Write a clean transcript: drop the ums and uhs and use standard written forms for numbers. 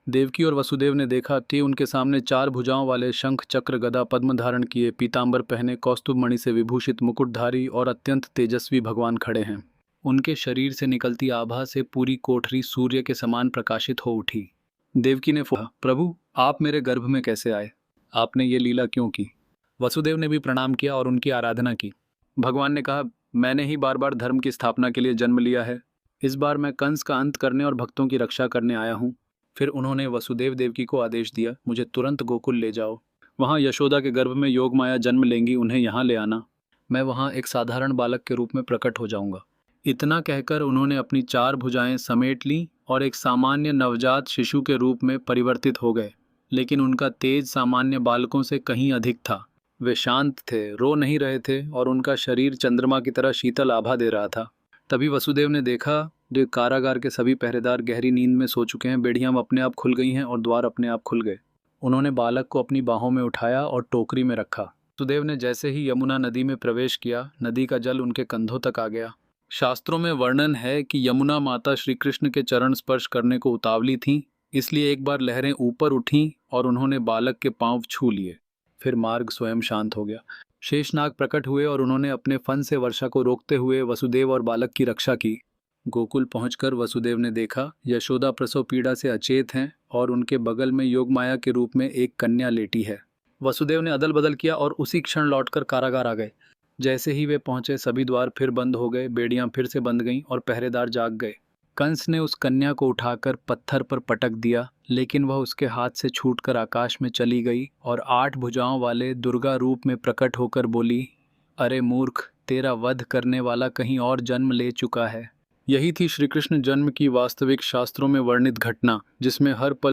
देवकी और वसुदेव ने देखा कि उनके सामने 4 भुजाओं वाले शंख चक्र गदा पद्म धारण किए, पीतांबर पहने, कौस्तुभ मणि से विभूषित मुकुटधारी और अत्यंत तेजस्वी भगवान खड़े हैं। उनके शरीर से निकलती आभा से पूरी कोठरी सूर्य के समान प्रकाशित हो उठी। देवकी ने पूछा, प्रभु आप मेरे गर्भ में कैसे आए? आपने ये लीला क्यों की? वसुदेव ने भी प्रणाम किया और उनकी आराधना की। भगवान ने कहा, मैंने ही बार बार धर्म की स्थापना के लिए जन्म लिया है। इस बार मैं कंस का अंत करने और भक्तों की रक्षा करने आया हूँ। फिर उन्होंने वसुदेव देवकी को आदेश दिया, मुझे तुरंत गोकुल ले जाओ। वहाँ यशोदा के गर्भ में योगमाया जन्म लेंगी, उन्हें यहाँ ले आना। मैं वहाँ एक साधारण बालक के रूप में प्रकट हो जाऊंगा। इतना कहकर उन्होंने अपनी 4 भुजाएं समेट लीं और एक सामान्य नवजात शिशु के रूप में परिवर्तित हो गए। लेकिन उनका तेज सामान्य बालकों से कहीं अधिक था। वे शांत थे, रो नहीं रहे थे और उनका शरीर चंद्रमा की तरह शीतल आभा दे रहा था। तभी वसुदेव ने देखा जो कारागार के सभी पहरेदार गहरी नींद में सो चुके हैं। बेड़ियां अपने आप खुल गई हैं और द्वार अपने आप खुल गए। उन्होंने बालक को अपनी बाहों में उठाया और टोकरी में रखा। वसुदेव ने जैसे ही यमुना नदी में प्रवेश किया, नदी का जल उनके कंधों तक आ गया। शास्त्रों में वर्णन है कि यमुना माता श्री कृष्ण के चरण स्पर्श करने को उतावली थीं, इसलिए एक बार लहरें ऊपर उठीं और उन्होंने बालक के पांव छू लिए। फिर मार्ग स्वयं शांत हो गया। शेषनाग प्रकट हुए और उन्होंने अपने फन से वर्षा को रोकते हुए वसुदेव और बालक की रक्षा की। गोकुल पहुंचकर वसुदेव ने देखा यशोदा प्रसव पीड़ा से अचेत हैं और उनके बगल में योगमाया के रूप में एक कन्या लेटी है। वसुदेव ने अदल बदल किया और उसी क्षण लौटकर कारागार आ गए। जैसे ही वे पहुंचे सभी द्वार फिर बंद हो गए, बेड़ियां फिर से बंद गईं और पहरेदार जाग गए। कंस ने उस कन्या को उठाकर पत्थर पर पटक दिया, लेकिन वह उसके हाथ से छूटकर आकाश में चली गई और 8 भुजाओं वाले दुर्गा रूप में प्रकट होकर बोली, अरे मूर्ख, तेरा वध करने वाला कहीं और जन्म ले चुका है। यही थी श्री कृष्ण जन्म की वास्तविक शास्त्रों में वर्णित घटना, जिसमें हर पल